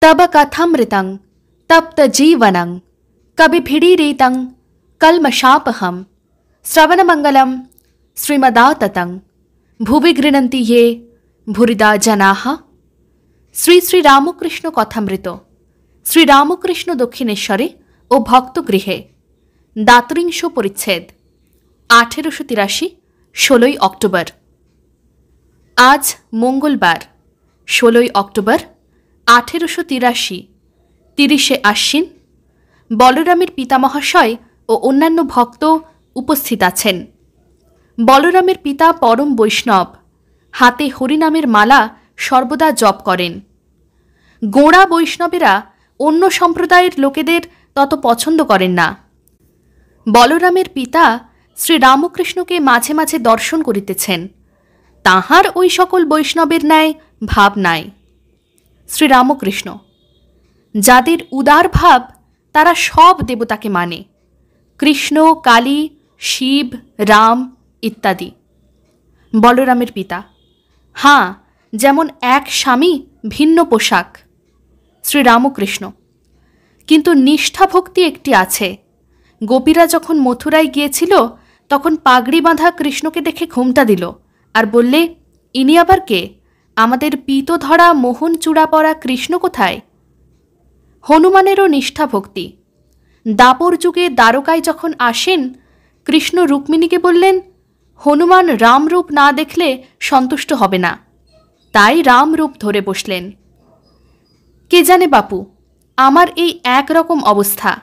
तब कथमृतं तप्त जीवनं कविभिडीरितं कल्मषापहं श्रवणमंगलम श्रीमदाततं भुवि गृह्णन्ति ये भूरिदा जनाः। श्री श्री रामकृष्ण कथामृत श्री रामकृष्ण दक्षिणेश्वरे ओ भक्तगृहे दातृंश परिच्छेद 1883 16 अक्टोबर। आज मंगलवार 16 अक्टोबर 1883 30 आश्विन। बलरामेर पिता महाशय ओ अन्यान्य भक्त उपस्थित आছেন। बलरामेर पिता परम वैष्णव, हाथे हरिनामेर माला सर्वदा जप करें। गोड़ा वैष्णवेरा अन्य सम्प्रदायेर लोकेदेर तत पछंद करें ना। बलरामेर पिता श्री रामकृष्णके माझे माझे दर्शन करितेछेन, ताहार ओई सकल वैष्णवेर न्याय भाव नाई। श्री रामकृष्ण जादेर उदार भाव तारा सब देवताके माने, कृष्ण, काली, शिव, राम इत्यादि। बलरामेर पिता हाँ, जेमन एक स्वामी भिन्न पोशाक। श्री रामकृष्ण किन्तु निष्ठा भक्ति एकटी आछे। गोपीरा जखन मथुराय गियेछिल तखन पागड़ी बाँधा कृष्णके देखे घुमटा दिल और बोलले, इनी आबार के? आमादेर पीतो धरा मोहन चूड़ा पड़ा कृष्ण कोथाय? हनुमानेरो निष्ठा भक्ति। दापर जुगे द्वारकाय जखन आसेन कृष्ण रुक्मिणीके बोललेन, हनुमान राम रूप ना देखले सन्तुष्ट हबे ना, ताई राम रूप धरे बसलेन। के जाने बापू, आमार एई एक रकम अवस्था।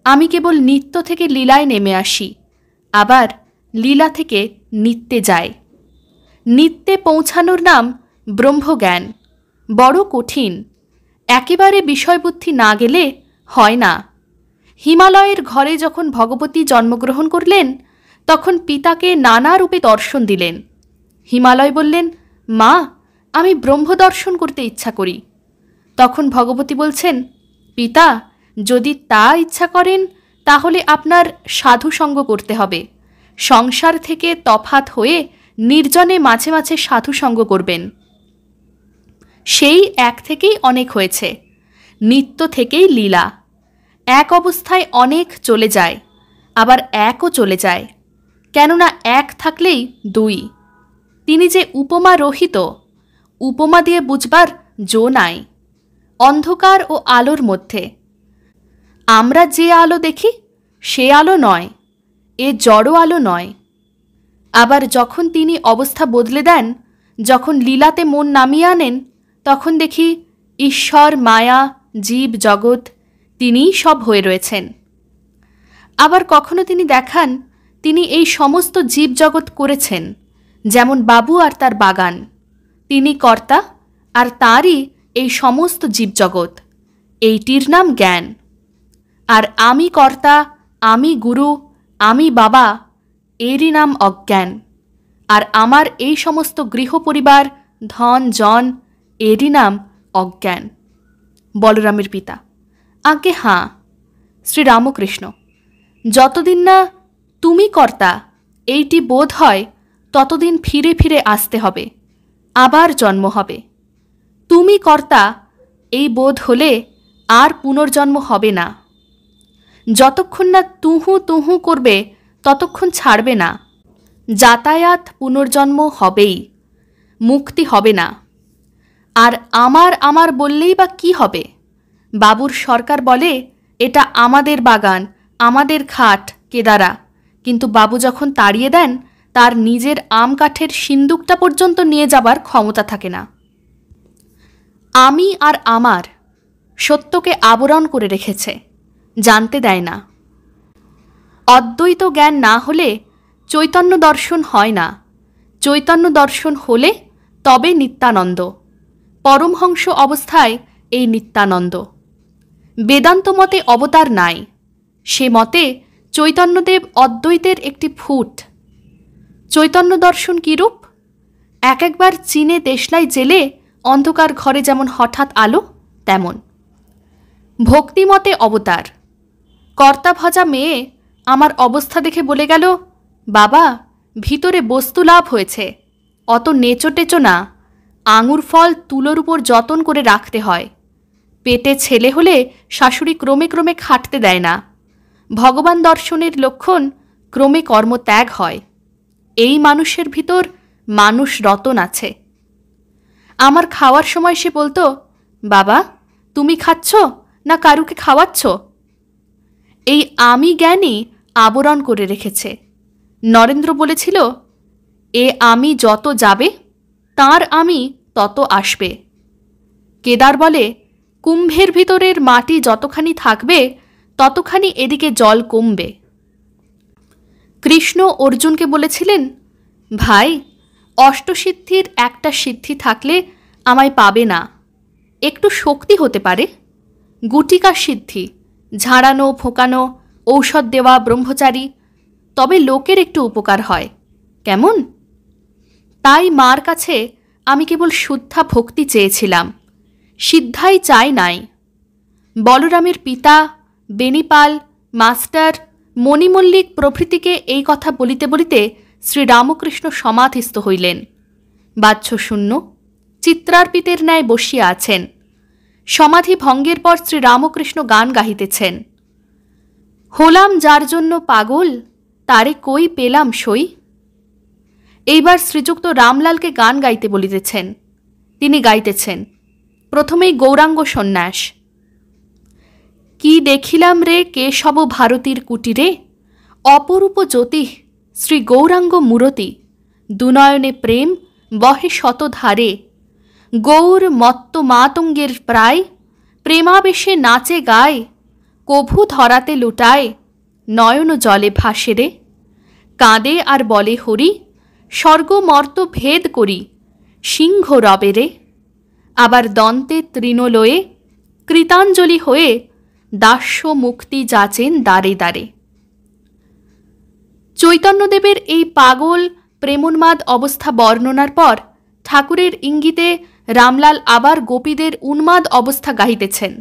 आमी केवल नित्य थेके लीलाय नेमे आसि, आबार लीला थेके नित्ये जाई। नित्ये पौंछानोर नाम ब्रह्मज्ञान। बड़ कठिन, एकेबारे विषयबुद्धि ना गेले हय ना। हिमालयेर घरे जखन भगवती जन्मग्रहण करलेन तखन पिताके नाना रूपे दर्शन दिलेन। हिमालय बोललेन, मा आमी ब्रह्म दर्शन करते इच्छा करी। तखन भगवती बोलछेन, पिता यदि ता इच्छा करें ताहले आपनार साधु संग करते हबे। संसार थेके तफात हये निर्जने माझे माझे साधु संग करबेन। सेई एक थेकेई अनेक हयेछे। नित्य थेकेई लीला। एक अवस्थाय अनेक चले जाय, आबार एकও चले जाय, केनना एक थाकलेई दुई। तिनि जे उपमा रहित, उपमा दिये बुझबार जो नाई। अंधकार ओ आलोर मध्य आमरा जे आलो देखी से आलो नय, ए जड़ो आलो नय। आबार जखन तिनि अवस्था बदले देन, जखन लीलाते मन नामिये आनेन, तखन देखी ईश्वर, माया, जीव जगत तिनिई सब हये रयेछेन। आबार कखनो तिनि देखान तिनि एई समस्त जीव जगत करेछेन, जेमन बाबू आर तार बागान। तिनि कर्ता आर तारई एई समस्त जीव जगत। एइटिर नाम ज्ञान। आर आमी कर्ता, आमी गुरु, आमी बाबा, एरই नाम अज्ञान। आर आमार एई समस्त गृह परिवार, धन जन, एरই नाम अज्ञान। बलरामेर पिता आगे हाँ। श्री रामकृष्ण যতদিন না তুমি কর্তা এইটি বোধ হয় ততদিন ফিরে ফিরে আসতে হবে, আবার জন্ম হবে। তুমি কর্তা এই বোধ হলে আর পুনর্জন্ম হবে না। যতক্ষণ না তুহু তুহু করবে ততক্ষণ ছাড়বে না। যাতায়াত পুনর্জন্ম হবেই, মুক্তি হবে না। আর আমার আমার বললেই বা কি হবে? বাবুর সরকার বলে এটা আমাদের বাগান, আমাদের খাট কেদারা, কিন্তু বাবু যখন তাড়িয়ে দেন তার নিজের আম কাঠের সিন্দুকটা পর্যন্ত নিয়ে যাবার ক্ষমতা থাকে না। আমি আর আমার সত্যকে আবরণ করে রেখেছে, জানতে দেয় না। অদ্বৈত জ্ঞান না হলে চৈতন্য দর্শন হয় না। চৈতন্য দর্শন হলে তবে নিত্যানন্দ। পরমহংস অবস্থায় এই নিত্যানন্দ। বেদান্ত মতে অবতার নাই। সে মতে চৈতন্যদেব অদ্বৈতের একটি ফুট। চৈতন্য দর্শন কীরূপ? এক একবার চীনে দেশলাই জেলে অন্ধকার ঘরে যেমন হঠাৎ আলো, তেমন। ভক্তিমতে অবতার। কর্তা ভজা মেয়ে আমার অবস্থা দেখে বলে গেল, বাবা ভিতরে বস্তু লাভ হয়েছে, অত নেচো টেচো না, আঙুর ফল তুলোর উপর যতন করে রাখতে হয়। পেটে ছেলে হলে শাশুড়ি ক্রমে ক্রমে খাটতে দেয় না। ভগবান দর্শনের লক্ষণ ক্রমে কর্মত্যাগ হয়। এই মানুষের ভিতর মানুষ রতন আছে। আমার খাওয়ার সময় সে বলতো, বাবা তুমি খাচ্ছ না কারুকে খাওয়াচ্ছ? এই আমি জ্ঞানই আবরণ করে রেখেছে। নরেন্দ্র বলেছিল, এ আমি যত যাবে তার আমি তত আসবে। কেদার বলে, কুম্ভের ভিতরের মাটি যতখানি থাকবে ততখানি এদিকে জল কমবে। কৃষ্ণ অর্জুনকে বলেছিলেন, ভাই অষ্টসিদ্ধির একটা সিদ্ধি থাকলে আমায় পাবে না। একটু শক্তি হতে পারে, গুটিকা সিদ্ধি, ঝাড়ানো ফোঁকানো, ঔষধ দেওয়া, ব্রহ্মচারী, তবে লোকের একটু উপকার হয়। কেমন? তাই মার কাছে আমি কেবল শুদ্ধা ভক্তি চেয়েছিলাম, সিদ্ধাই চাই নাই। বলরামের পিতা, বেনিপাল, মাস্টার, মণিমল্লিক প্রভৃতিকে এই কথা বলিতে বলিতে শ্রীরামকৃষ্ণ সমাধিস্থ হইলেন। বাহ্যশূন্য চিত্রার্পিতের ন্যায় বসিয়া আছেন। সমাধি ভঙ্গের পর শ্রীরামকৃষ্ণ গান গাহিতেছেন। হলাম যার জন্য পাগল, তারে কই পেলাম সই। এইবার শ্রীযুক্ত রামলালকে গান গাইতে বলিতেছেন। তিনি গাইতেছেন। প্রথমেই গৌরাঙ্গ সন্ন্যাস। কি দেখিলাম রে কেশব ভারতীর কুটিরে, অপরূপ জ্যোতি শ্রী গৌরাঙ্গ মূরতি, দুনয়নে প্রেম বহে শতধারে, গৌর মত্ত মাতঙ্গের প্রায়, প্রেমাবেশে নাচে গায়, কভু ধরাতে লুটায়, নয়ন জলে ভাসে রে, কাঁদে আর বলে হরি, স্বর্গমর্ত ভেদ করি, সিংহ রবে রে, আবার দন্তে তৃণলয়ে কৃতাঞ্জলি হয়ে দাস্য মুক্তি যাচেন দ্বারে দ্বারে। চৈতন্যদেবের এই পাগল প্রেমোন্মাদ অবস্থা বর্ণনার পর ঠাকুরের ইঙ্গিতে রামলাল আবার গোপীদের উন্মাদ অবস্থা গাহিতেছেন।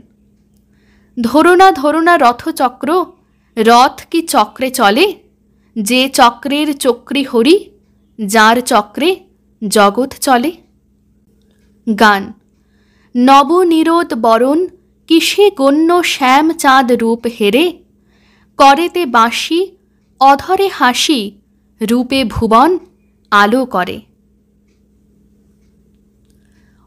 ধরোনা ধরোনা রথচক্র, রথ কি চক্রে চলে, যে চক্রের চক্রী হরি, যার চক্রে জগৎ চলে। গান। নবনিরোদ বরণ কিসে গণ্য শ্যাম চাঁদ রূপ হেরে, করেতে বাঁশি অধরে হাসি, রূপে ভুবন আলো করে।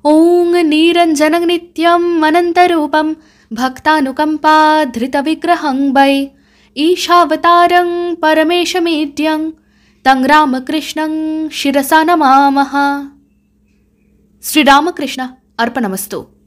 ওং নিরঞ্জনং নিত্যম অনন্তরূপম ভক্তানুকম্পা ধৃতবিগ্রহং বৈ, ঈশাবতারং পরমেশমেড্যং তং রামকৃষ্ণং শিরসা নমামঃ। শ্রীরামকৃষ্ণ अर्पणमस्तु।